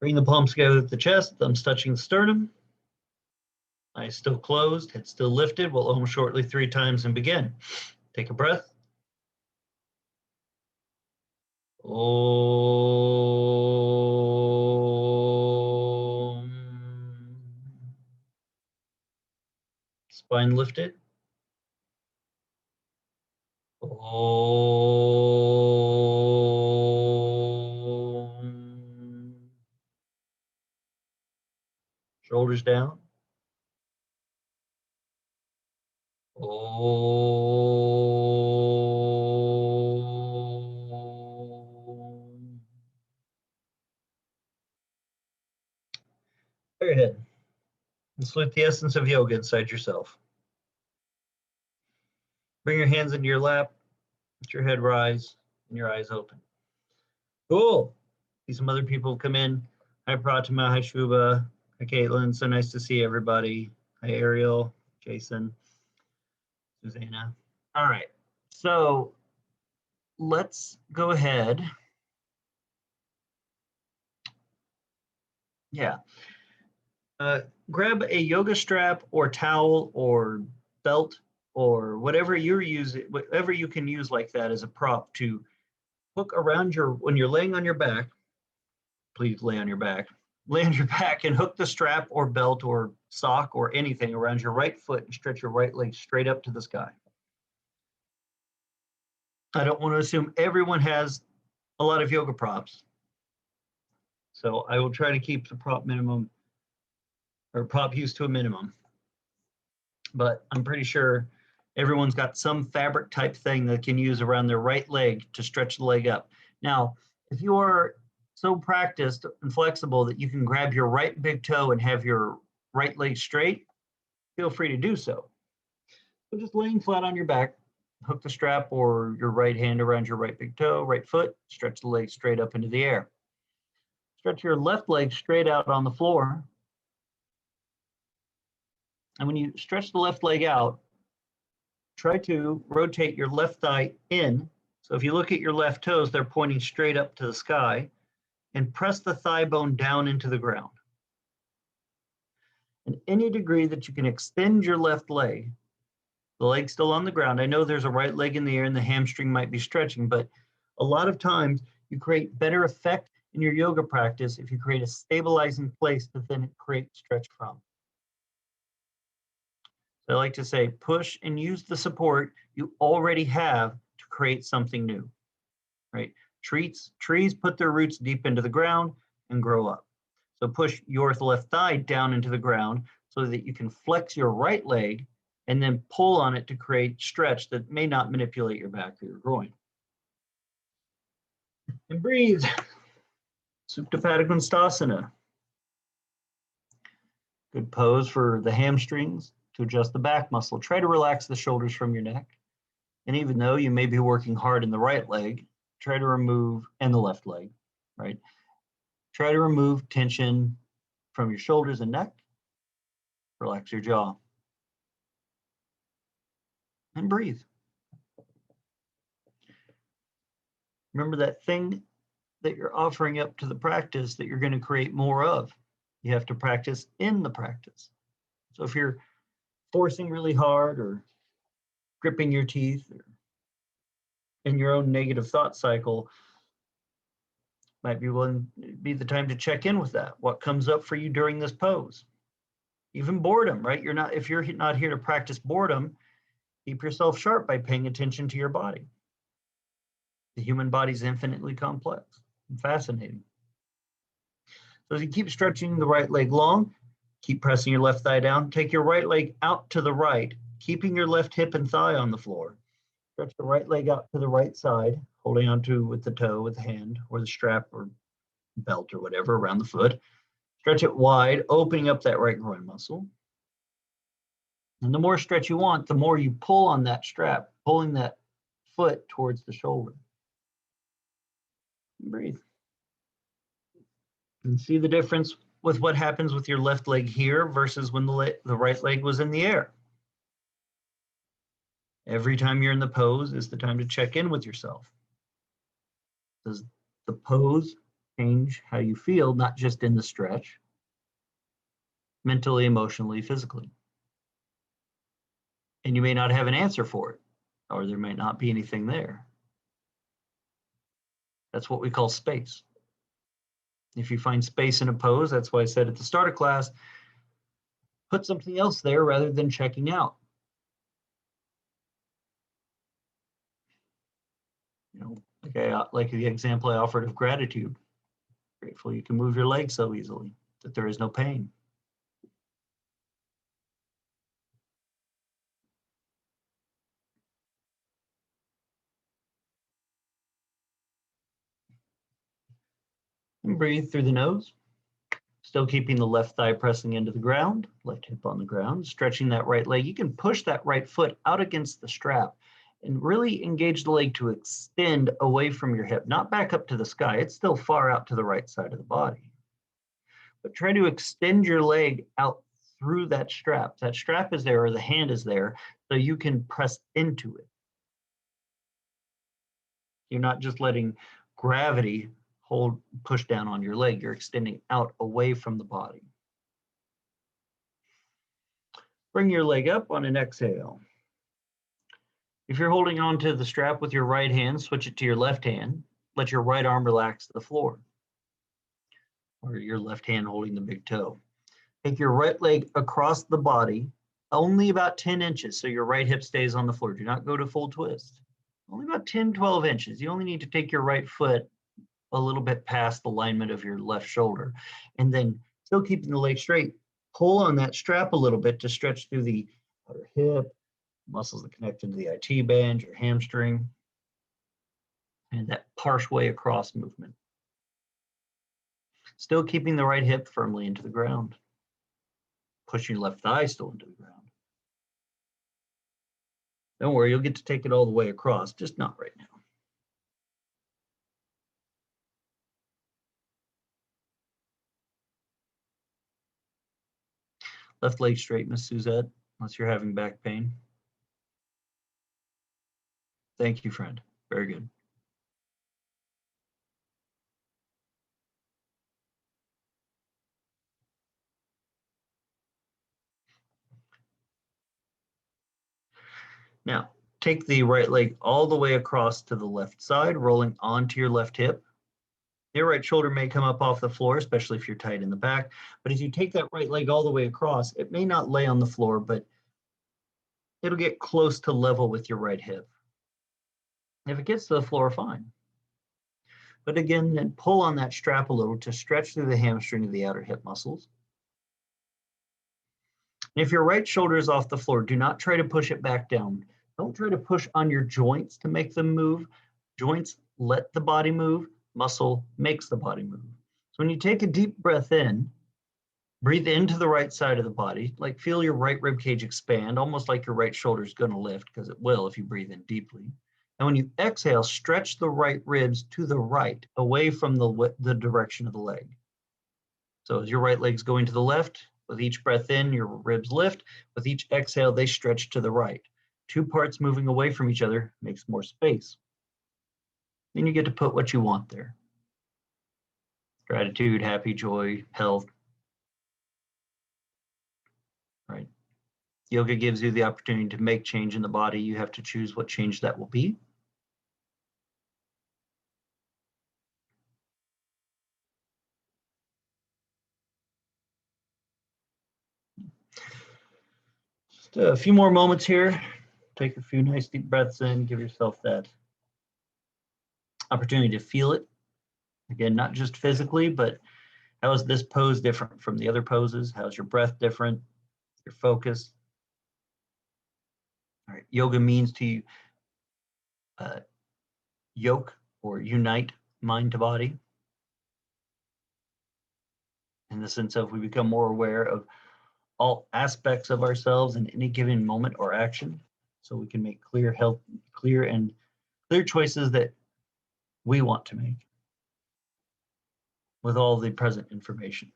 Bring the palms together at the chest, thumbs touching the sternum. Eyes still closed, head still lifted. We'll Om shortly 3 times and begin. Take a breath. Om. Spine lifted. Om. Shoulders down. Om. Very good. And salute the essence of yoga inside yourself. Bring your hands into your lap, let your head rise, and your eyes open. Cool. See some other people come in. Hi, Pratima. Hi, Shubha. Hi, Caitlin. So nice to see everybody. Hi, Ariel, Jason, Susanna. All right. So let's go ahead. Yeah. Grab a yoga strap or towel or belt or whatever you're using, whatever you can use like that as a prop to hook around your, when you're laying on your back, please lay on your back and hook the strap or belt or sock or anything around your right foot and stretch your right leg straight up to the sky. I don't want to assume everyone has a lot of yoga props. So I will try to keep the prop minimum or prop use to a minimum. But I'm pretty sure everyone's got some fabric type thing that can use around their right leg to stretch the leg up. Now, if you are so practiced and flexible that you can grab your right big toe and have your right leg straight, feel free to do so. So just laying flat on your back, hook the strap or your right hand around your right big toe, right foot, stretch the leg straight up into the air. Stretch your left leg straight out on the floor. And when you stretch the left leg out, try to rotate your left thigh in. So if you look at your left toes, they're pointing straight up to the sky, and press the thigh bone down into the ground. And any degree that you can extend your left leg, the leg's still on the ground. I know there's a right leg in the air and the hamstring might be stretching, but a lot of times you create better effect in your yoga practice if you create a stabilizing place to then create stretch from. So I like to say, push and use the support you already have to create something new, right? Trees put their roots deep into the ground and grow up. So push your left thigh down into the ground so that you can flex your right leg and then pull on it to create stretch that may not manipulate your back or your groin. And breathe. Supta Pada Konasthasana. Good pose for the hamstrings to adjust the back muscle. Try to relax the shoulders from your neck. And even though you may be working hard in the right leg, try to remove, and the left leg, right? Try to remove tension from your shoulders and neck. Relax your jaw. And breathe. Remember that thing that you're offering up to the practice that you're going to create more of. You have to practice in the practice. So if you're forcing really hard or gripping your teeth or in your own negative thought cycle, might be the time to check in with that. What comes up for you during this pose? Even boredom, right? If you're not here to practice boredom, keep yourself sharp by paying attention to your body. The human body is infinitely complex and fascinating. So as you keep stretching the right leg long, keep pressing your left thigh down. Take your right leg out to the right, keeping your left hip and thigh on the floor. Stretch the right leg out to the right side, holding onto with the toe, with the hand, or the strap or belt or whatever around the foot. Stretch it wide, opening up that right groin muscle. And the more stretch you want, the more you pull on that strap, pulling that foot towards the shoulder. Breathe. And see the difference with what happens with your left leg here versus when the right leg was in the air. Every time you're in the pose is the time to check in with yourself. Does the pose change how you feel, not just in the stretch, mentally, emotionally, physically. And you may not have an answer for it, or there might not be anything there. That's what we call space. If you find space in a pose, that's why I said at the start of class, put something else there rather than checking out. You know, like the example I offered of gratitude. Grateful you can move your legs so easily, that there is no pain. And breathe through the nose, still keeping the left thigh pressing into the ground, left hip on the ground, stretching that right leg. You can push that right foot out against the strap and really engage the leg to extend away from your hip, not back up to the sky. It's still far out to the right side of the body. But try to extend your leg out through that strap. That strap is there, or the hand is there, so you can press into it. You're not just letting gravity push down on your leg. You're extending out away from the body. Bring your leg up on an exhale. If you're holding on to the strap with your right hand, switch it to your left hand. Let your right arm relax to the floor, or your left hand holding the big toe. Take your right leg across the body, only about 10 inches, so your right hip stays on the floor. Do not go to full twist. Only about 10, 12 inches. You only need to take your right foot a little bit past the alignment of your left shoulder. And then, still keeping the leg straight, pull on that strap a little bit to stretch through the outer hip, muscles that connect into the IT band, your hamstring, and that partial across movement. Still keeping the right hip firmly into the ground. Pushing your left thigh still into the ground. Don't worry, you'll get to take it all the way across, just not right now. Left leg straight, Miss Suzette, unless you're having back pain. Thank you, friend. Very good. Now, take the right leg all the way across to the left side, rolling onto your left hip. Your right shoulder may come up off the floor, especially if you're tight in the back. But as you take that right leg all the way across, it may not lay on the floor, but it'll get close to level with your right hip. If it gets to the floor, fine. But again, then pull on that strap a little to stretch through the hamstring of the outer hip muscles. And if your right shoulder is off the floor, do not try to push it back down. Don't try to push on your joints to make them move. Joints let the body move. Muscle makes the body move. So when you take a deep breath in, breathe into the right side of the body, like feel your right rib cage expand, almost like your right shoulder is going to lift, because it will if you breathe in deeply. And when you exhale, stretch the right ribs to the right, away from the direction of the leg. So as your right leg's going to the left, with each breath in, your ribs lift. With each exhale, they stretch to the right. Two parts moving away from each other makes more space. Then you get to put what you want there. Gratitude, happy, joy, health. Right? Yoga gives you the opportunity to make change in the body. You have to choose what change that will be. Just a few more moments here. Take a few nice deep breaths in. Give yourself that opportunity to feel it. Again, not just physically, but how is this pose different from the other poses? How's your breath different? Your focus? All right, yoga means to yoke or unite mind to body, in the sense of we become more aware of all aspects of ourselves in any given moment or action, so we can make clear choices that we want to make with all the present information.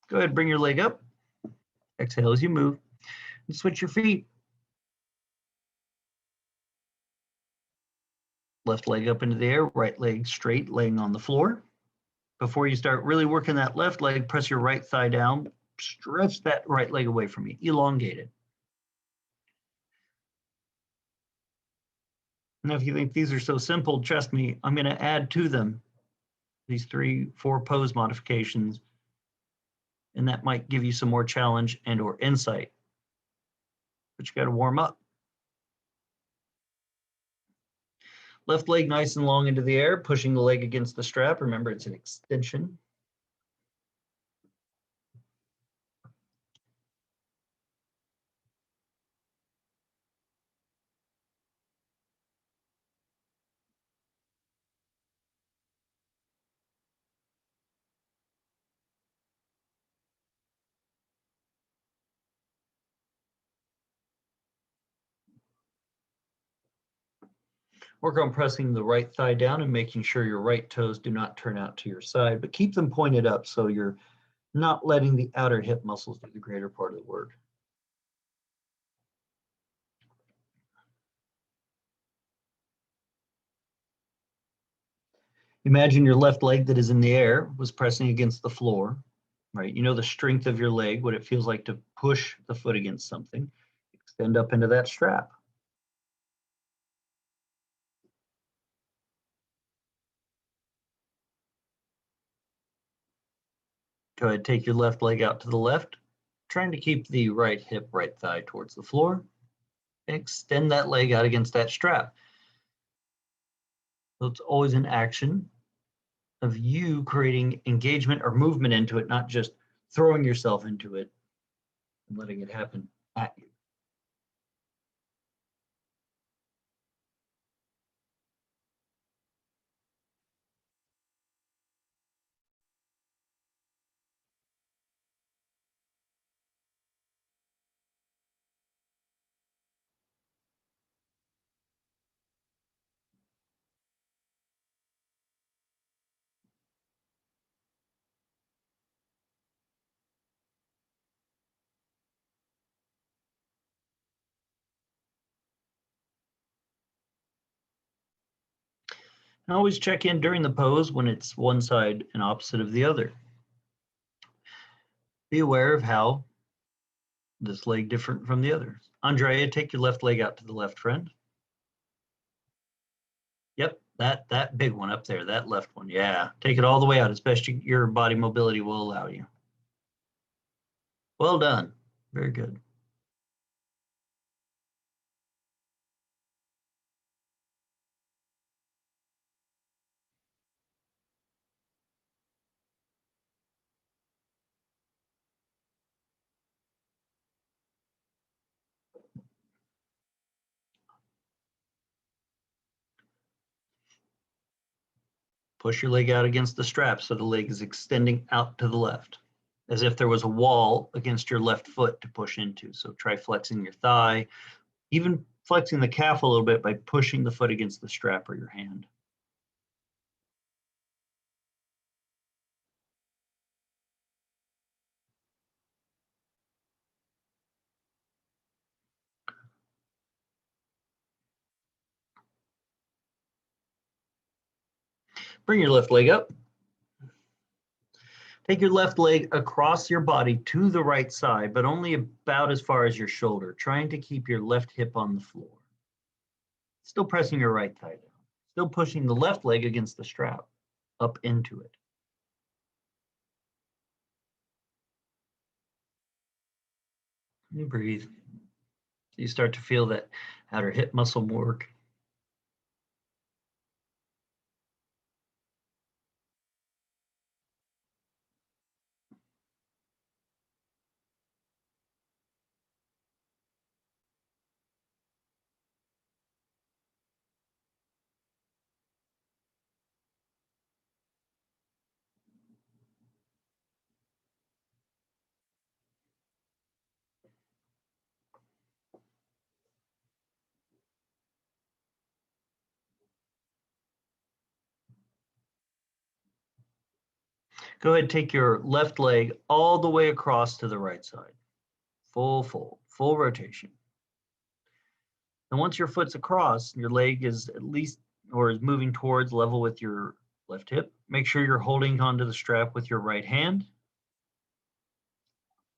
Go ahead, bring your leg up. Exhale as you move, and switch your feet. Left leg up into the air, right leg straight, laying on the floor. Before you start really working that left leg, press your right thigh down, stretch that right leg away from you, elongate it. Now, if you think these are so simple, trust me, I'm going to add to them these 3-4 pose modifications, and that might give you some more challenge and or insight. But you got to warm up. Left leg nice and long into the air, pushing the leg against the strap. Remember, it's an extension. Work on pressing the right thigh down and making sure your right toes do not turn out to your side, but keep them pointed up so you're not letting the outer hip muscles do the greater part of the work. Imagine your left leg that is in the air was pressing against the floor, right? You know the strength of your leg, what it feels like to push the foot against something. Extend up into that strap. Go ahead, take your left leg out to the left, trying to keep the right hip, right thigh towards the floor. Extend that leg out against that strap. So it's always an action of you creating engagement or movement into it, not just throwing yourself into it and letting it happen at you. And always check in during the pose when it's one side and opposite of the other. Be aware of how this leg different from the other. Andrea, take your left leg out to the left, friend. Yep, that big one up there, that left one. Yeah, take it all the way out as best your body mobility will allow you. Well done. Very good. Push your leg out against the strap so the leg is extending out to the left, as if there was a wall against your left foot to push into. So try flexing your thigh, even flexing the calf a little bit by pushing the foot against the strap or your hand. Bring your left leg up. Take your left leg across your body to the right side, but only about as far as your shoulder, trying to keep your left hip on the floor. Still pressing your right thigh down. Still pushing the left leg against the strap, up into it. You breathe. You start to feel that outer hip muscle work. Go ahead, take your left leg all the way across to the right side. Full fold, full rotation. And once your foot's across, your leg is at least, or is moving towards level with your left hip. Make sure you're holding onto the strap with your right hand,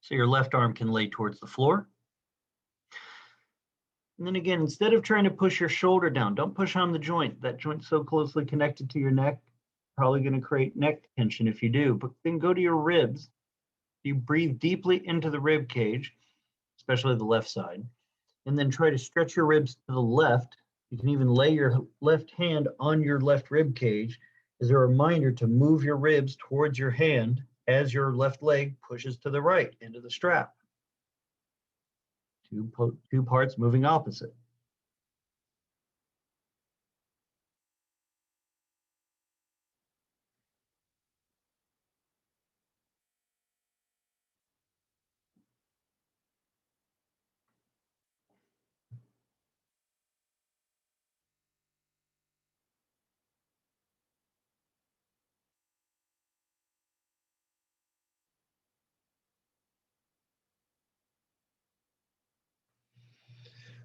so your left arm can lay towards the floor. And then again, instead of trying to push your shoulder down, don't push on the joint. That joint's so closely connected to your neck, probably going to create neck tension if you do. But then go to your ribs. You breathe deeply into the rib cage, especially the left side, and then try to stretch your ribs to the left. You can even lay your left hand on your left rib cage as a reminder to move your ribs towards your hand as your left leg pushes to the right into the strap. Two parts moving opposite.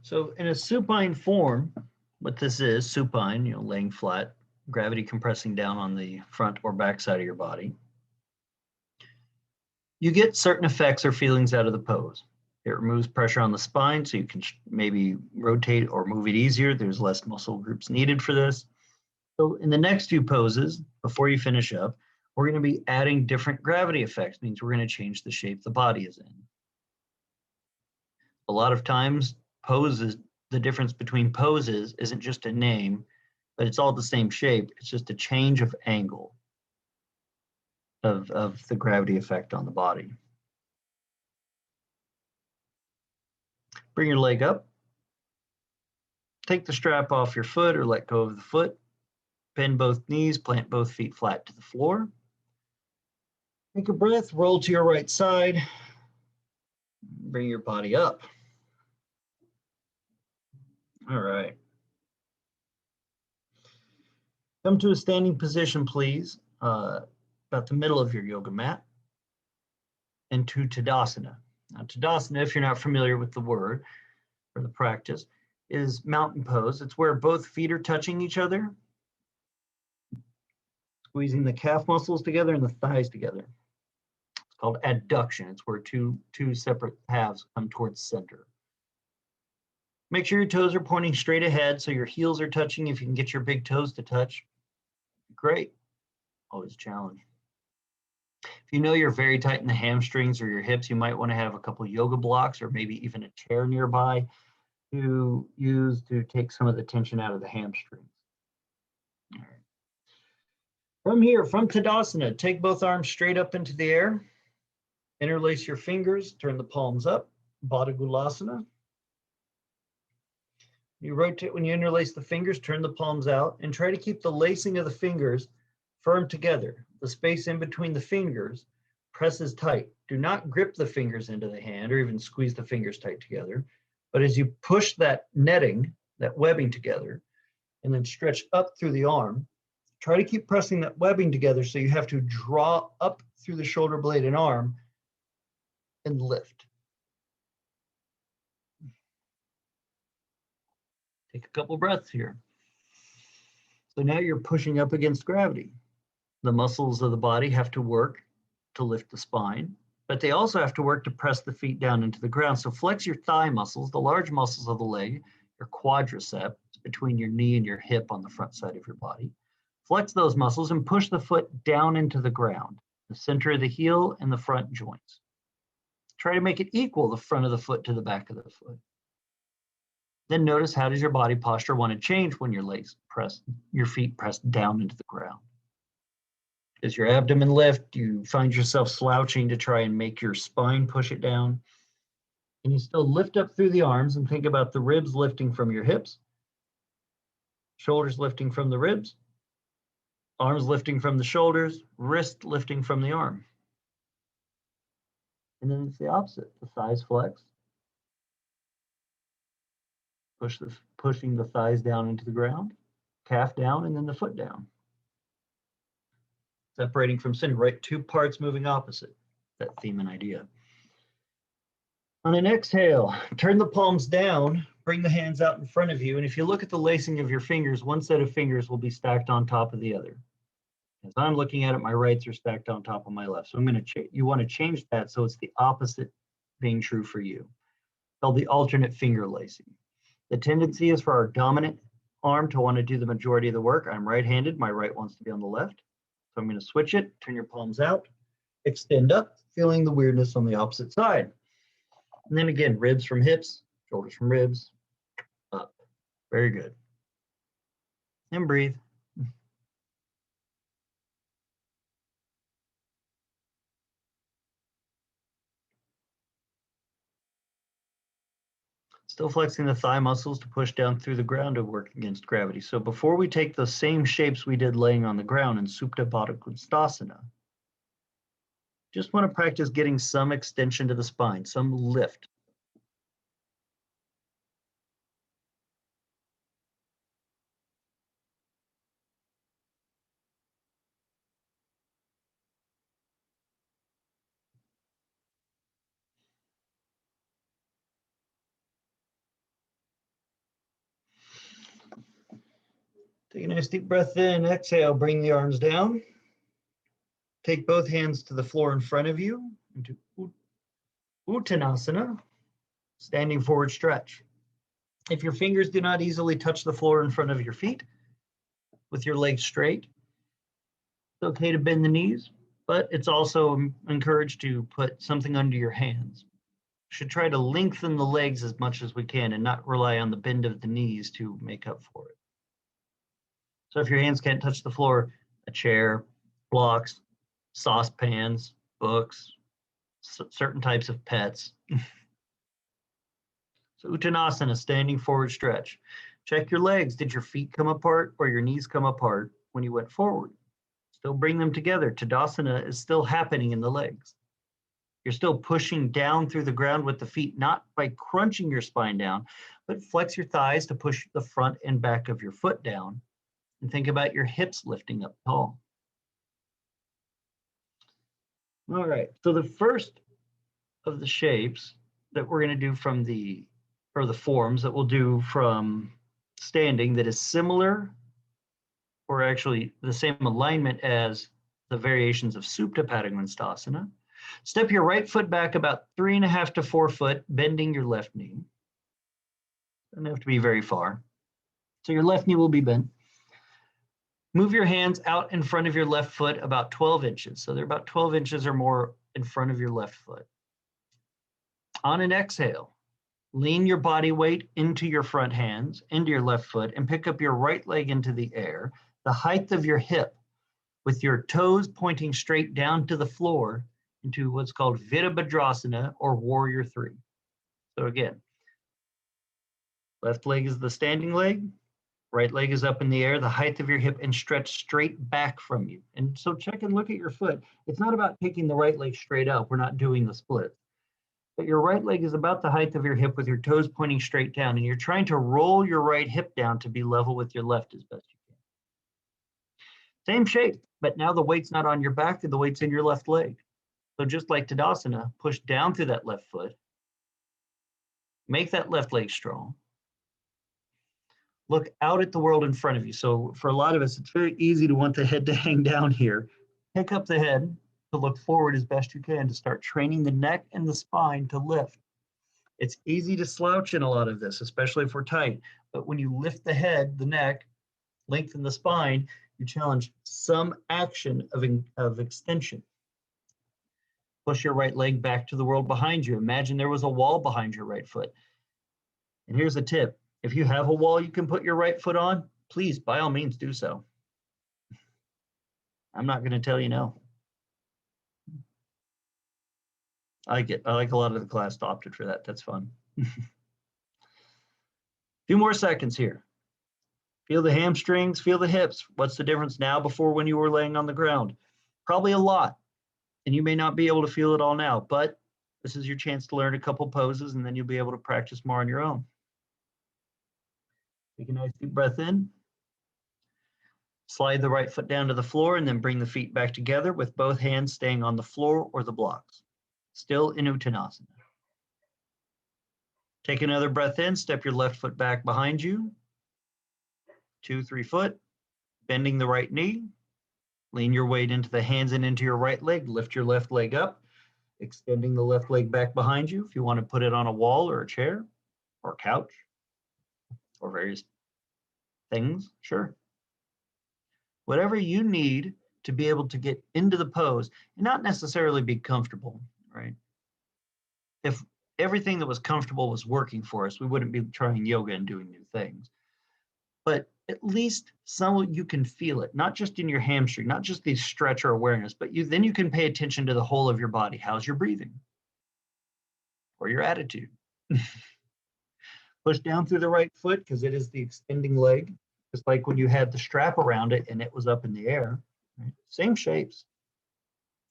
So in a supine form, what this is, supine, laying flat, gravity compressing down on the front or back side of your body, you get certain effects or feelings out of the pose. It removes pressure on the spine, so you can maybe rotate or move it easier. There's less muscle groups needed for this. So in the next few poses, before you finish up, we're going to be adding different gravity effects. Means we're going to change the shape the body is in. A lot of times, poses, the difference between poses isn't just a name, but it's all the same shape. It's just a change of angle of the gravity effect on the body. Bring your leg up. Take the strap off your foot or let go of the foot. Bend both knees, plant both feet flat to the floor. Take a breath, roll to your right side. Bring your body up. All right. Come to a standing position, please, about the middle of your yoga mat, and to Tadasana. Now, Tadasana, if you're not familiar with the word or the practice, is mountain pose. It's where both feet are touching each other, squeezing the calf muscles together and the thighs together. It's called adduction. It's where two separate halves come towards center. Make sure your toes are pointing straight ahead so your heels are touching. If you can get your big toes to touch, great. Always a challenge. If you know you're very tight in the hamstrings or your hips, you might want to have a couple yoga blocks or maybe even a chair nearby to use to take some of the tension out of the hamstrings. All right. From here, from Tadasana, take both arms straight up into the air. Interlace your fingers, turn the palms up, Baddha Gulasana. You rotate when you interlace the fingers, turn the palms out, and try to keep the lacing of the fingers firm together. The space in between the fingers presses tight. Do not grip the fingers into the hand or even squeeze the fingers tight together. But as you push that netting, that webbing together, and then stretch up through the arm, try to keep pressing that webbing together so you have to draw up through the shoulder blade and arm and lift. Take a couple breaths here. So now you're pushing up against gravity. The muscles of the body have to work to lift the spine, but they also have to work to press the feet down into the ground. So flex your thigh muscles, the large muscles of the leg, your quadriceps between your knee and your hip on the front side of your body. Flex those muscles and push the foot down into the ground, the center of the heel and the front joints. Try to make it equal the front of the foot to the back of the foot. Then notice, how does your body posture want to change when your feet press down into the ground? Does your abdomen lift? Do you find yourself slouching to try and make your spine push it down? And you still lift up through the arms and think about the ribs lifting from your hips, shoulders lifting from the ribs, arms lifting from the shoulders, wrist lifting from the arm. And then it's the opposite. The thighs flex. Pushing the thighs down into the ground, calf down, and then the foot down. Separating from center, right? Two parts moving opposite. That theme and idea. On an exhale, turn the palms down, bring the hands out in front of you, and if you look at the lacing of your fingers, one set of fingers will be stacked on top of the other. As I'm looking at it, my rights are stacked on top of my left. So I'm going to you want to change that so it's the opposite being true for you. Called the alternate finger lacing. The tendency is for our dominant arm to want to do the majority of the work. I'm right-handed. My right wants to be on the left. So I'm going to switch it. Turn your palms out. Extend up, feeling the weirdness on the opposite side. And then again, ribs from hips, shoulders from ribs, up. Very good. And breathe. Still flexing the thigh muscles to push down through the ground to work against gravity. So before we take the same shapes we did laying on the ground in Supta Baddha Konasana, just want to practice getting some extension to the spine, some lift. Take a nice deep breath in, exhale, bring the arms down. Take both hands to the floor in front of you into Uttanasana, standing forward stretch. If your fingers do not easily touch the floor in front of your feet, with your legs straight, it's okay to bend the knees, but it's also encouraged to put something under your hands. Should try to lengthen the legs as much as we can and not rely on the bend of the knees to make up for it. So if your hands can't touch the floor, a chair, blocks, saucepans, books, certain types of pets. So Uttanasana, standing forward stretch. Check your legs. Did your feet come apart or your knees come apart when you went forward? Still bring them together. Tadasana is still happening in the legs. You're still pushing down through the ground with the feet, not by crunching your spine down, but flex your thighs to push the front and back of your foot down. And think about your hips lifting up tall. All right, so the first of the shapes that we're going to do from the forms that we'll do from standing that is similar or actually the same alignment as the variations of Supta Baddha Konasana. Step your right foot back about 3.5 to 4 foot, bending your left knee. Doesn't have to be very far. So your left knee will be bent. Move your hands out in front of your left foot about 12 inches. So they're about 12 inches or more in front of your left foot. On an exhale, lean your body weight into your front hands, into your left foot, and pick up your right leg into the air, the height of your hip, with your toes pointing straight down to the floor into what's called Virabhadrasana or Warrior 3. So again, left leg is the standing leg, right leg is up in the air, the height of your hip, and stretch straight back from you. And so check and look at your foot. It's not about taking the right leg straight up. We're not doing the split. But your right leg is about the height of your hip with your toes pointing straight down, and you're trying to roll your right hip down to be level with your left as best you can. Same shape, but now the weight's not on your back, the weight's in your left leg. So just like Tadasana, push down through that left foot, make that left leg strong. Look out at the world in front of you. So for a lot of us, it's very easy to want the head to hang down here. Pick up the head to look forward as best you can to start training the neck and the spine to lift. It's easy to slouch in a lot of this, especially if we're tight. But when you lift the head, the neck, lengthen the spine, you challenge some action of extension. Push your right leg back to the world behind you. Imagine there was a wall behind your right foot. And here's a tip. If you have a wall you can put your right foot on, please, by all means, do so. I'm not going to tell you no. I like a lot of the class opted for that. That's fun. Few more seconds here. Feel the hamstrings, feel the hips. What's the difference now before when you were laying on the ground? Probably a lot. And you may not be able to feel it all now, but this is your chance to learn a couple poses and then you'll be able to practice more on your own. Take a nice deep breath in. Slide the right foot down to the floor and then bring the feet back together with both hands staying on the floor or the blocks. Still in Uttanasana. Take another breath in, step your left foot back behind you. 2, 3 foot, bending the right knee. Lean your weight into the hands and into your right leg. Lift your left leg up, extending the left leg back behind you. If you want to put it on a wall or a chair or a couch or various things, sure. Whatever you need to be able to get into the pose and not necessarily be comfortable, right? If everything that was comfortable was working for us, we wouldn't be trying yoga and doing new things. But at least some you can feel it, not just in your hamstring, not just the stretch or awareness, but then you can pay attention to the whole of your body. How's your breathing or your attitude? Push down through the right foot because it is the extending leg, just like when you had the strap around it and it was up in the air. Right? Same shapes,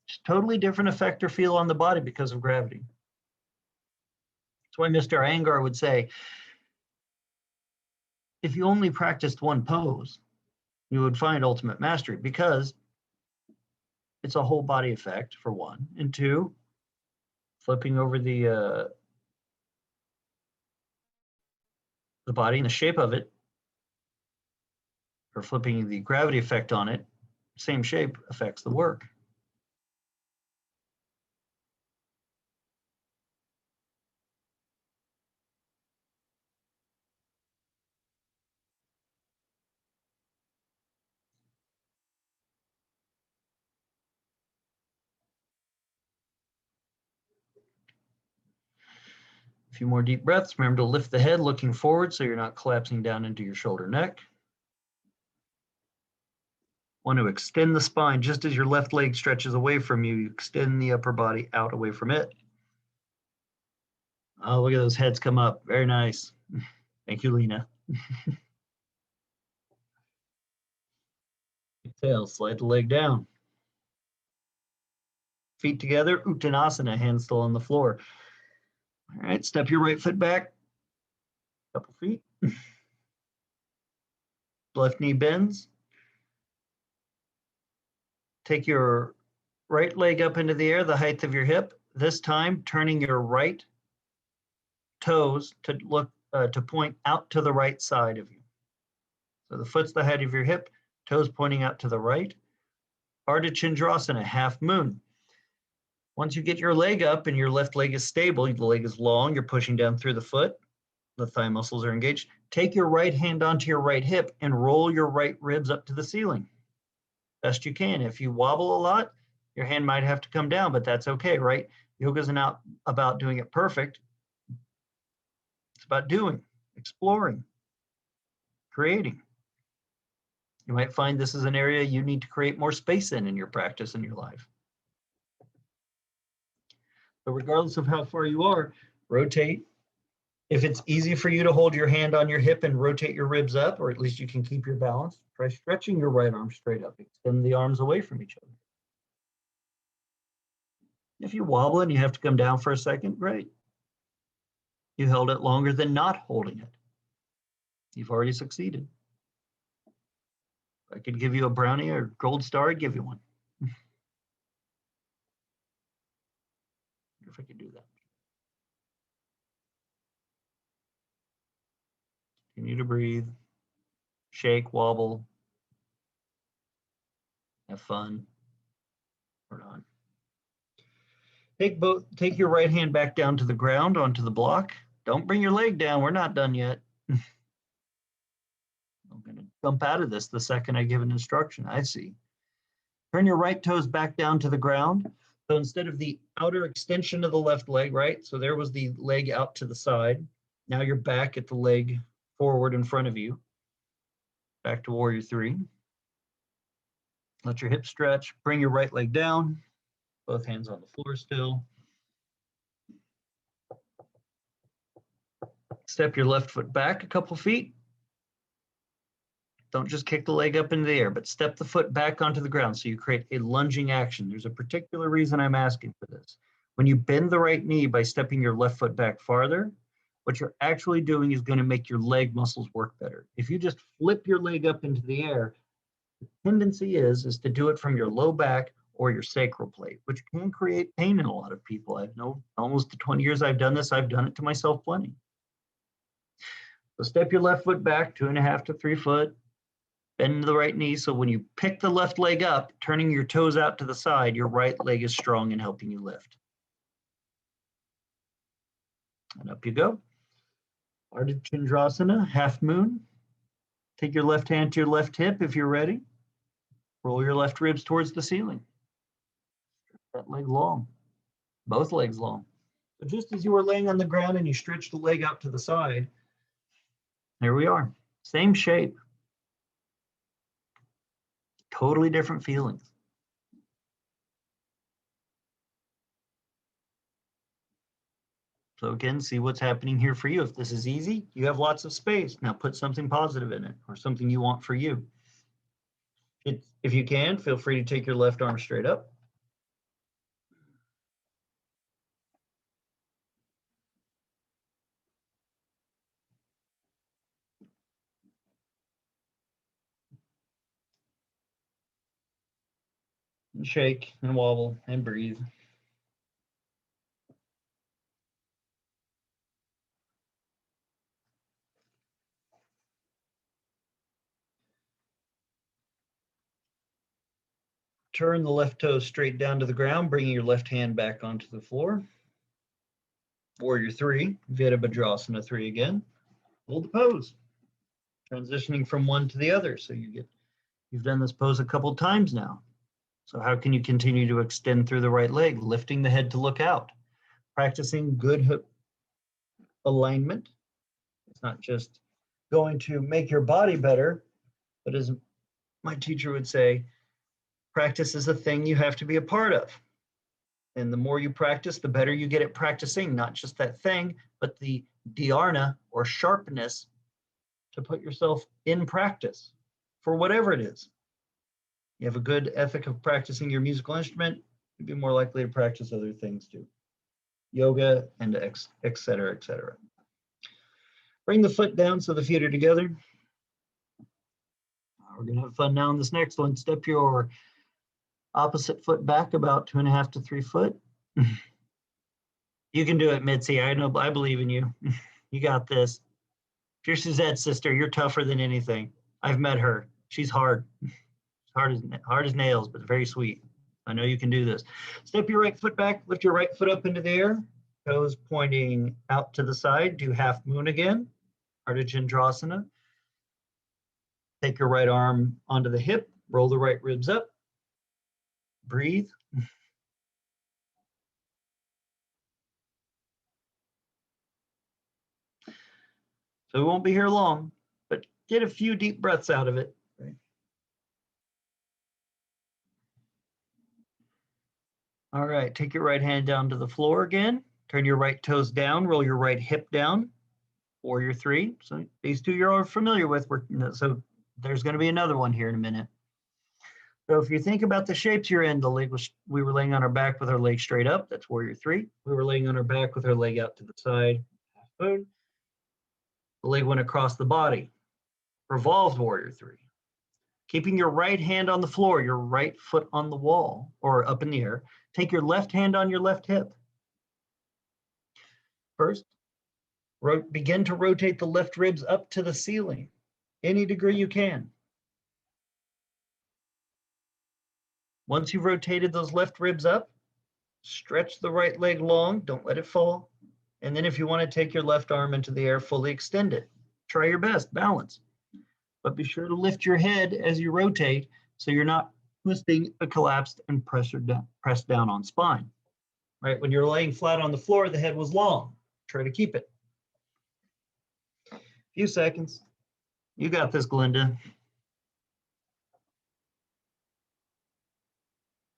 just totally different effect or feel on the body because of gravity. That's why Mr. Iyengar would say, if you only practiced one pose, you would find ultimate mastery, because it's a whole body effect, for one, and two, flipping over the body and the shape of it, or flipping the gravity effect on it, same shape affects the work. A few more deep breaths. Remember to lift the head looking forward so you're not collapsing down into your shoulder neck. Want to extend the spine just as your left leg stretches away from you. You extend the upper body out away from it. Oh, look at those heads come up. Very nice. Thank you, Lena. Exhale, slide the leg down. Feet together, Uttanasana, hands still on the floor. All right, step your right foot back, couple feet. Left knee bends. Take your right leg up into the air, the height of your hip. This time, turning your right toes to point out to the right side of you. So the foot's the height of your hip, toes pointing out to the right. Ardha Chandrasana, half moon. Once you get your leg up and your left leg is stable, the leg is long, you're pushing down through the foot, the thigh muscles are engaged. Take your right hand onto your right hip and roll your right ribs up to the ceiling. Best you can. If you wobble a lot, your hand might have to come down, but that's okay, right? Yoga isn't about doing it perfect. It's about doing, exploring, creating. You might find this is an area you need to create more space in your practice in your life. But regardless of how far you are, rotate. If it's easy for you to hold your hand on your hip and rotate your ribs up, or at least you can keep your balance, try stretching your right arm straight up. Extend the arms away from each other. If you wobble and you have to come down for a second, great. You held it longer than not holding it. You've already succeeded. If I could give you a brownie or gold star, I'd give you one. If I could do that. Continue to breathe, shake, wobble, have fun, or not. Take your right hand back down to the ground onto the block. Don't bring your leg down. We're not done yet. I'm going to jump out of this the second I give an instruction. I see. Turn your right toes back down to the ground. So instead of the outer extension of the left leg, right? So there was the leg out to the side. Now you're back at the leg forward in front of you. Back to warrior three. Let your hips stretch. Bring your right leg down. Both hands on the floor still. Step your left foot back a couple feet. Don't just kick the leg up into the air, but step the foot back onto the ground so you create a lunging action. There's a particular reason I'm asking for this. When you bend the right knee by stepping your left foot back farther, what you're actually doing is going to make your leg muscles work better. If you just flip your leg up into the air, the tendency is to do it from your low back or your sacral plate, which can create pain in a lot of people. I've known almost the 20 years I've done this, I've done it to myself plenty. So step your left foot back 2.5 to 3 foot. Bend the right knee so when you pick the left leg up, turning your toes out to the side, your right leg is strong and helping you lift. And up you go. Ardha Chandrasana, half moon. Take your left hand to your left hip if you're ready. Roll your left ribs towards the ceiling. That leg long, both legs long. So just as you were laying on the ground and you stretch the leg out to the side, there we are. Same shape. Totally different feelings. So again, see what's happening here for you. If this is easy, you have lots of space. Now put something positive in it or something you want for you. If you can, feel free to take your left arm straight up. And shake and wobble and breathe. Turn the left toe straight down to the ground, bringing your left hand back onto the floor. Warrior 3, Virabhadrasana 3 again. Hold the pose. Transitioning from one to the other. So you've done this pose a couple times now. So how can you continue to extend through the right leg? Lifting the head to look out. Practicing good hip alignment. It's not just going to make your body better, but as my teacher would say, practice is a thing you have to be a part of. And the more you practice, the better you get at practicing, not just that thing, but the dhyana or sharpness to put yourself in practice for whatever it is. You have a good ethic of practicing your musical instrument, you'd be more likely to practice other things too. Yoga and et cetera, et cetera. Bring the foot down so the feet are together. We're going to have fun now on this next one. Step your opposite foot back about 2.5 to 3 foot. You can do it, Mitzi. I know, I believe in you. You got this. If you're Suzette's sister, you're tougher than anything. I've met her. She's hard. Hard as nails, but very sweet. I know you can do this. Step your right foot back. Lift your right foot up into the air. Toes pointing out to the side. Do half moon again. Ardha Chandrasana. Take your right arm onto the hip. Roll the right ribs up. Breathe. So we won't be here long, but get a few deep breaths out of it. Right? All right, take your right hand down to the floor again. Turn your right toes down, roll your right hip down. Warrior 3. So these two you're all familiar with. So there's going to be another one here in a minute. So if you think about the shapes you're in, we were laying on our back with our leg straight up. That's Warrior 3. We were laying on our back with our leg out to the side. Half moon. The leg went across the body. Revolved Warrior 3. Keeping your right hand on the floor, your right foot on the wall or up in the air. Take your left hand on your left hip. First, begin to rotate the left ribs up to the ceiling, any degree you can. Once you've rotated those left ribs up, stretch the right leg long, don't let it fall. And then if you want to take your left arm into the air, fully extend it. Try your best, balance. But be sure to lift your head as you rotate so you're not twisting a collapsed and pressed down on spine. Right? When you're laying flat on the floor, the head was long. Try to keep it. A few seconds. You got this, Glenda.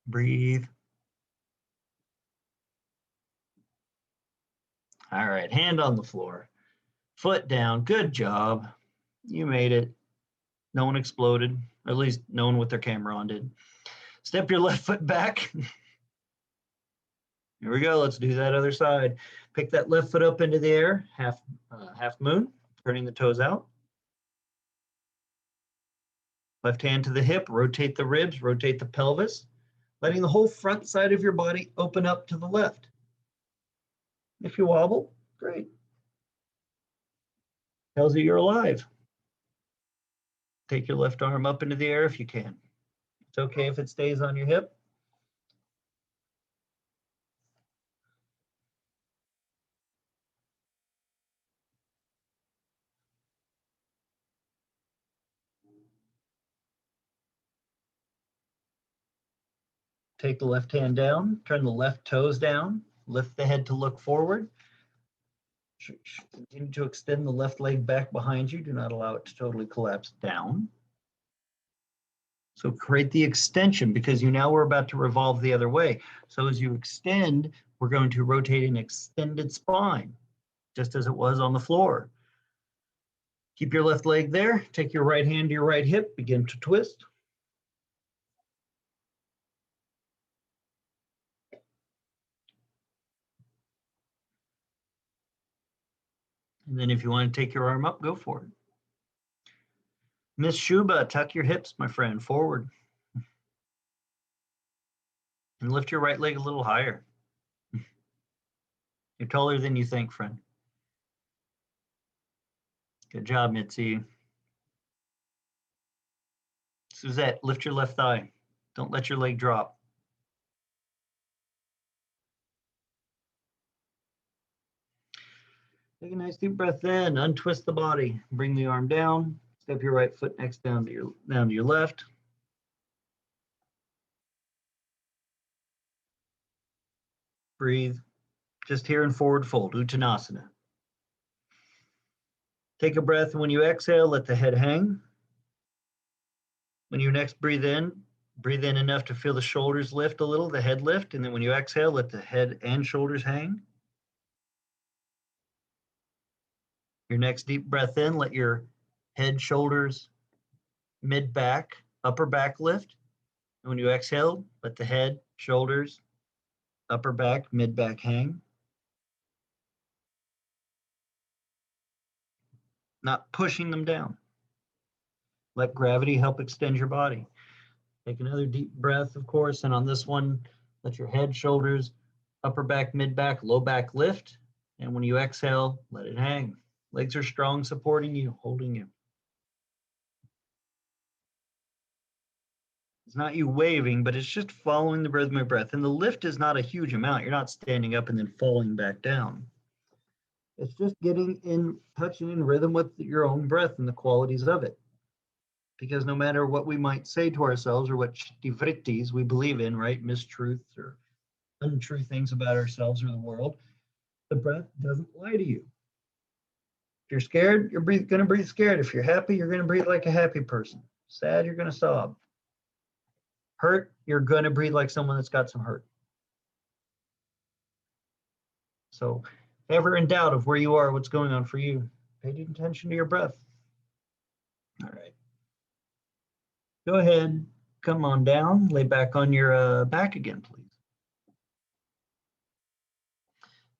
Breathe. All right, hand on the floor. Foot down. Good job. You made it. No one exploded. Or at least no one with their camera on did. Step your left foot back. Here we go. Let's do that other side. Pick that left foot up into the air. Half moon. Turning the toes out. Left hand to the hip. Rotate the ribs. Rotate the pelvis. Letting the whole front side of your body open up to the left. If you wobble, great. Tells you you're alive. Take your left arm up into the air if you can. It's okay if it stays on your hip. Take the left hand down, turn the left toes down, lift the head to look forward. Continue to extend the left leg back behind you. Do not allow it to totally collapse down. So create the extension because you now we're about to revolve the other way. So as you extend, we're going to rotate an extended spine, just as it was on the floor. Keep your left leg there. Take your right hand to your right hip. Begin to twist. And then if you want to take your arm up, go for it. Miss Shuba, tuck your hips, my friend, forward. And lift your right leg a little higher. You're taller than you think, friend. Good job, Mitzi. Suzette, lift your left thigh. Don't let your leg drop. Take a nice deep breath in, untwist the body, bring the arm down, step your right foot next down to your left. Breathe. Just here in forward fold, Uttanasana. Take a breath, and when you exhale, let the head hang. When you next breathe in enough to feel the shoulders lift a little, the head lift, and then when you exhale, let the head and shoulders hang. Your next deep breath in, let your head, shoulders, mid-back, upper back lift. And when you exhale, let the head, shoulders, upper back, mid-back hang. Not pushing them down. Let gravity help extend your body. Take another deep breath, of course, and on this one, let your head, shoulders, upper back, mid-back, low back lift. And when you exhale, let it hang. Legs are strong, supporting you, holding you. It's not you waving, but it's just following the rhythm of breath. And the lift is not a huge amount. You're not standing up and then falling back down. It's just getting in touch and in rhythm with your own breath and the qualities of it. Because no matter what we might say to ourselves or what vrittis we believe in, right, mistruths or untrue things about ourselves or the world, the breath doesn't lie to you. If you're scared, you're going to breathe scared. If you're happy, you're going to breathe like a happy person. Sad, you're going to sob. Hurt, you're going to breathe like someone that's got some hurt. So if ever in doubt of where you are, what's going on for you, pay attention to your breath. All right. Go ahead, come on down, lay back on your back again, please.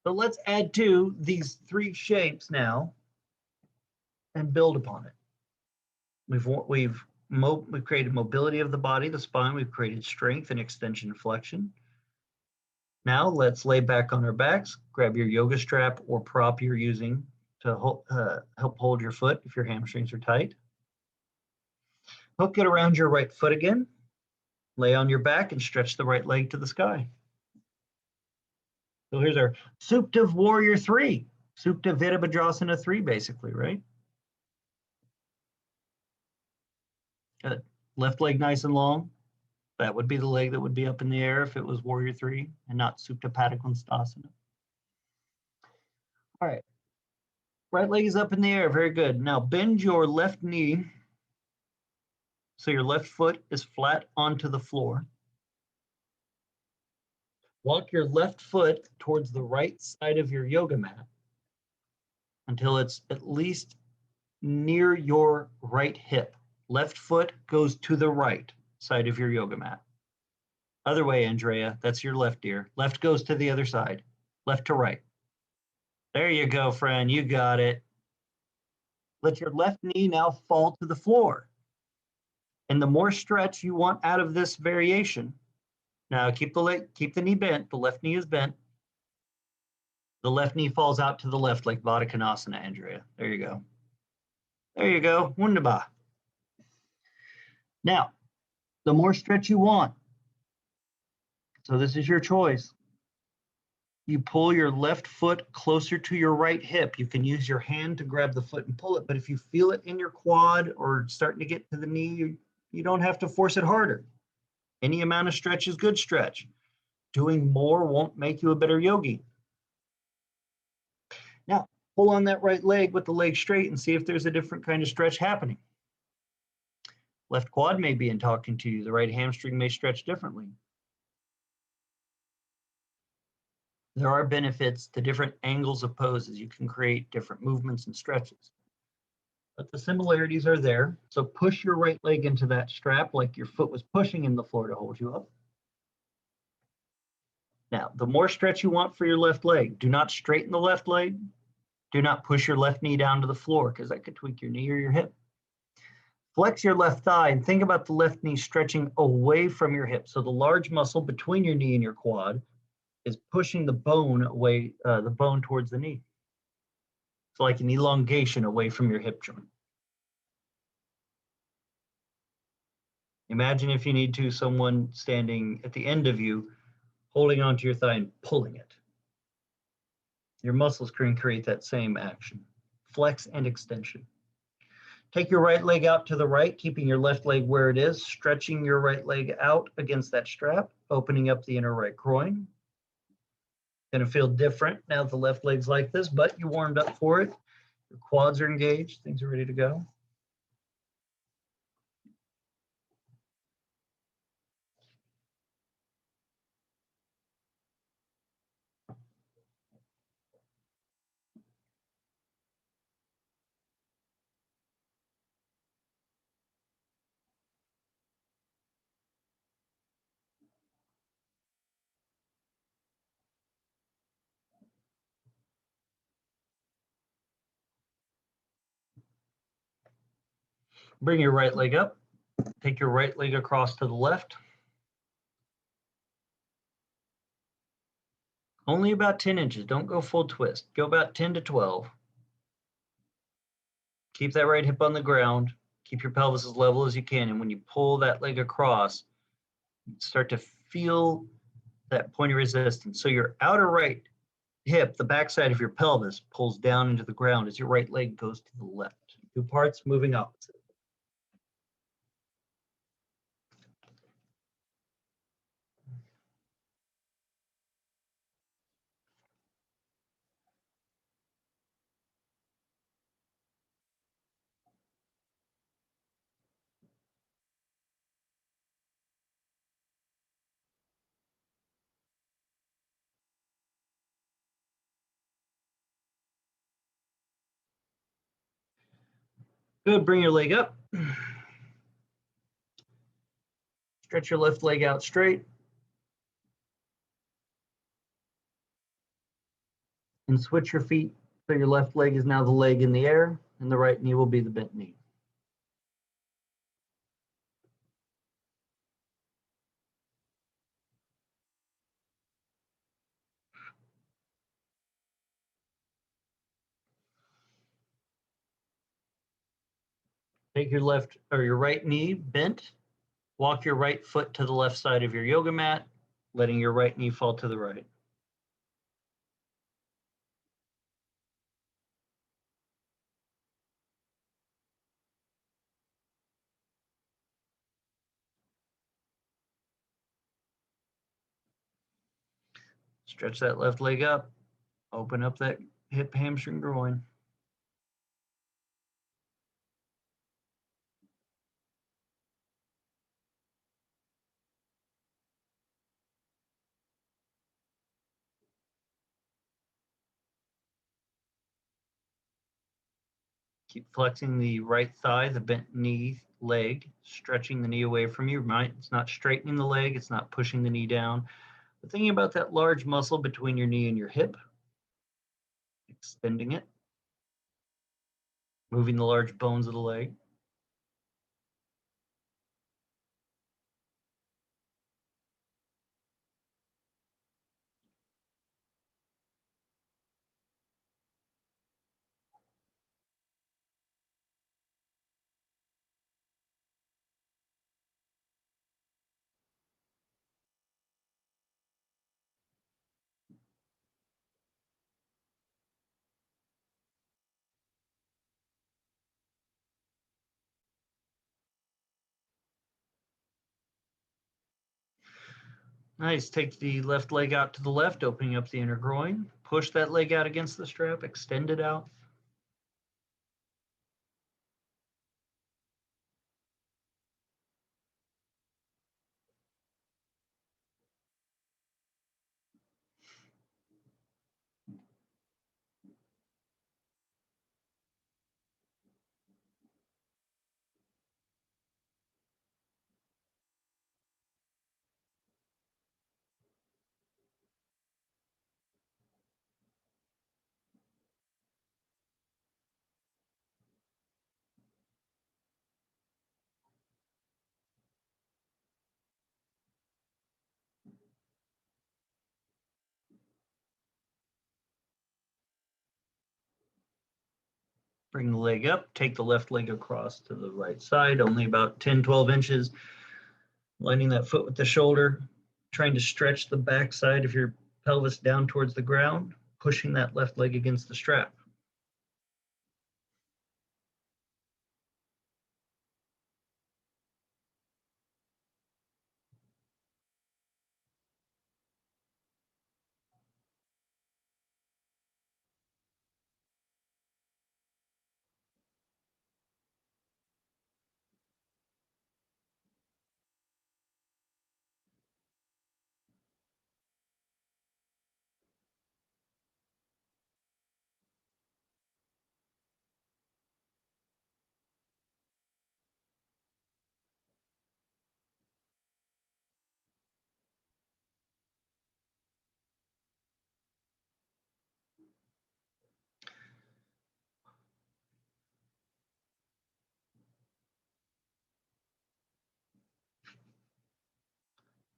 So let's add to these three shapes now and build upon it. We've created mobility of the body, the spine. We've created strength and extension and flexion. Now let's lay back on our backs. Grab your yoga strap or prop you're using to help hold your foot if your hamstrings are tight. Hook it around your right foot again. Lay on your back and stretch the right leg to the sky. So here's our Supta Warrior 3, Supta Virabhadrasana 3, basically, right? Good. Left leg nice and long. That would be the leg that would be up in the air if it was Warrior 3 and not Supta Padakonstasana. All right. Right leg is up in the air. Very good. Now bend your left knee so your left foot is flat onto the floor. Walk your left foot towards the right side of your yoga mat until it's at least near your right hip. Left foot goes to the right side of your yoga mat. Other way, Andrea, that's your left ear. Left goes to the other side, left to right. There you go, friend, you got it. Let your left knee now fall to the floor. And the more stretch you want out of this variation, now keep the knee bent, the left knee is bent. The left knee falls out to the left like Baddha Konasana, Andrea. There you go. There you go, wunderbar. Now, the more stretch you want, so this is your choice. You pull your left foot closer to your right hip. You can use your hand to grab the foot and pull it, but if you feel it in your quad or starting to get to the knee, you don't have to force it harder. Any amount of stretch is good stretch. Doing more won't make you a better yogi. Now, pull on that right leg with the leg straight and see if there's a different kind of stretch happening. Left quad may be in talking to you. The right hamstring may stretch differently. There are benefits to different angles of poses. You can create different movements and stretches. But the similarities are there. So push your right leg into that strap like your foot was pushing in the floor to hold you up. Now, the more stretch you want for your left leg, do not straighten the left leg. Do not push your left knee down to the floor because that could tweak your knee or your hip. Flex your left thigh and think about the left knee stretching away from your hip. So the large muscle between your knee and your quad is pushing the bone away, the bone towards the knee. It's like an elongation away from your hip joint. Imagine if you need to, someone standing at the end of you, holding onto your thigh and pulling it. Your muscles can create that same action. Flex and extension. Take your right leg out to the right, keeping your left leg where it is, stretching your right leg out against that strap, opening up the inner right groin. Gonna feel different now that the left leg's like this, but you warmed up for it. Your quads are engaged, things are ready to go. Bring your right leg up. Take your right leg across to the left. Only about 10 inches. Don't go full twist. Go about 10 to 12. Keep that right hip on the ground. Keep your pelvis as level as you can. And when you pull that leg across, start to feel that point of resistance. So your outer right hip, the backside of your pelvis, pulls down into the ground as your right leg goes to the left. Two parts moving opposite. Good, bring your leg up. Stretch your left leg out straight. And switch your feet so your left leg is now the leg in the air and the right knee will be the bent knee. Take your left or your right knee bent. Walk your right foot to the left side of your yoga mat, letting your right knee fall to the right. Stretch that left leg up. Open up that hip, hamstring, groin. Keep flexing the right thigh, the bent knee, leg, stretching the knee away from you. Right? It's not straightening the leg, it's not pushing the knee down. But thinking about that large muscle between your knee and your hip, extending it, moving the large bones of the leg. Nice. Take the left leg out to the left, opening up the inner groin. Push that leg out against the strap, extend it out. Bring the leg up, take the left leg across to the right side, only about 10, 12 inches, lining that foot with the shoulder, trying to stretch the back side of your pelvis down towards the ground, pushing that left leg against the strap.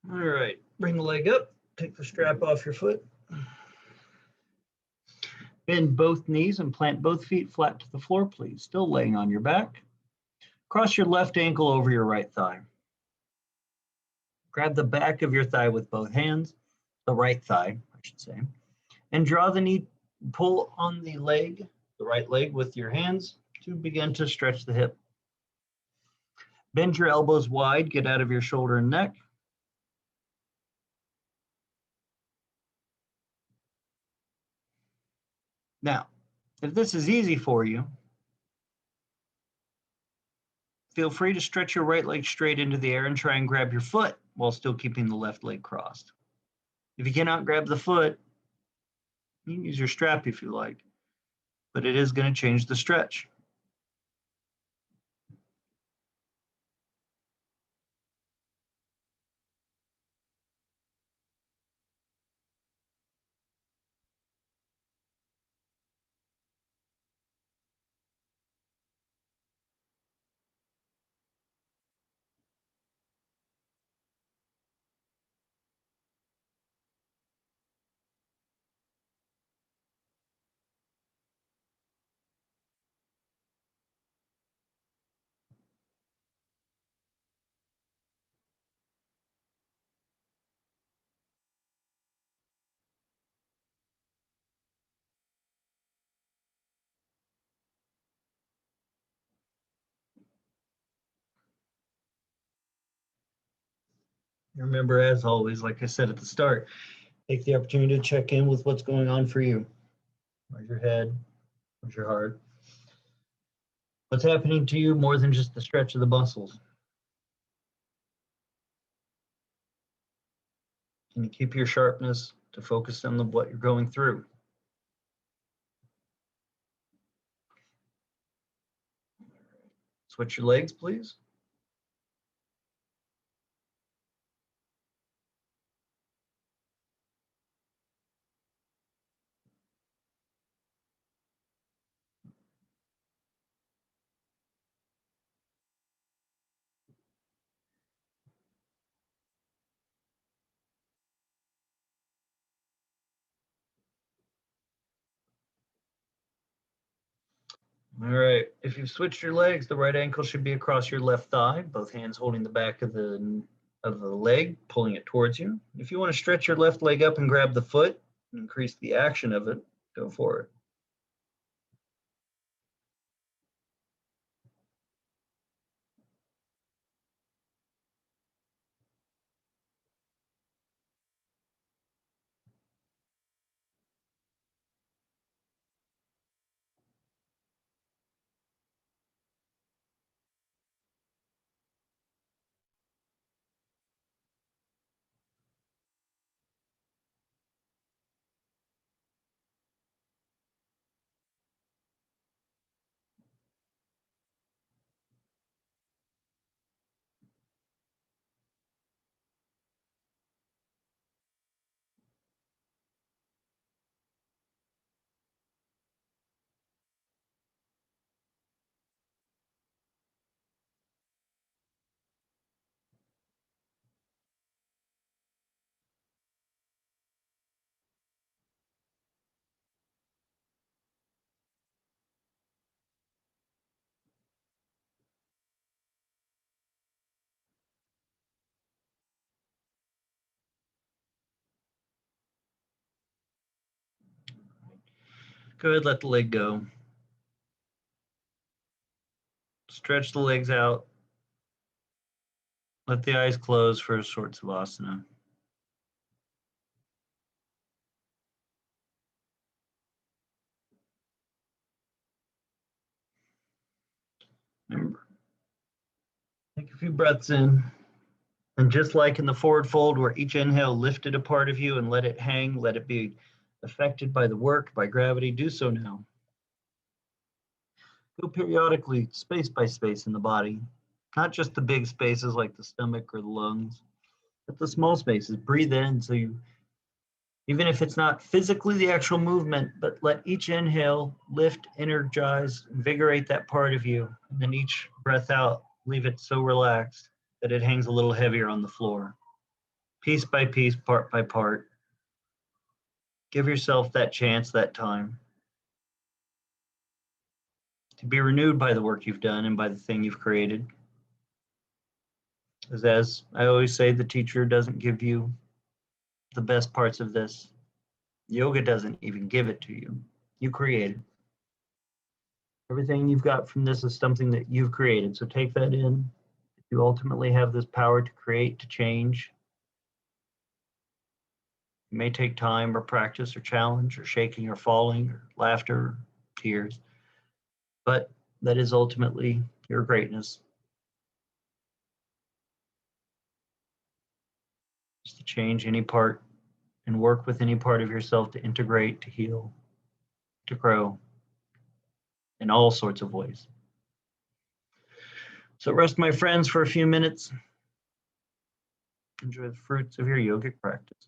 All right, bring the leg up, take the strap off your foot. Bend both knees and plant both feet flat to the floor, please. Still laying on your back. Cross your left ankle over your right thigh. Grab the back of your thigh with both hands, the right thigh, I should say, and draw the knee, pull on the leg, the right leg with your hands to begin to stretch the hip. Bend your elbows wide, get out of your shoulder and neck. Now, if this is easy for you, feel free to stretch your right leg straight into the air and try and grab your foot while still keeping the left leg crossed. If you cannot grab the foot, you can use your strap if you like, but it is going to change the stretch. Remember, as always, like I said at the start, take the opportunity to check in with what's going on for you. Where's your head? Where's your heart? What's happening to you more than just the stretch of the muscles? Can you keep your sharpness to focus on what you're going through? Switch your legs, please. All right. If you've switched your legs, the right ankle should be across your left thigh, both hands holding the back of the leg, pulling it towards you. If you want to stretch your left leg up and grab the foot, increase the action of it, go for it. Go ahead, let the leg go. Stretch the legs out. Let the eyes close for a short savasana. Remember, take a few breaths in. And just like in the forward fold, where each inhale lifted a part of you and let it hang, let it be affected by the work, by gravity, do so now. Go periodically, space by space in the body, not just the big spaces like the stomach or the lungs, but the small spaces. Breathe in, so you, even if it's not physically the actual movement, but let each inhale lift, energize, invigorate that part of you. And then each breath out, leave it so relaxed that it hangs a little heavier on the floor. Piece by piece, part by part. Give yourself that chance, that time to be renewed by the work you've done and by the thing you've created. Because as I always say, the teacher doesn't give you the best parts of this. Yoga doesn't even give it to you. You created. Everything you've got from this is something that you've created. So take that in. You ultimately have this power to create, to change. It may take time or practice or challenge or shaking or falling or laughter or tears. But that is ultimately your greatness. Just to change any part and work with any part of yourself to integrate, to heal, to grow in all sorts of ways. So rest, my friends, for a few minutes. Enjoy the fruits of your yogic practice.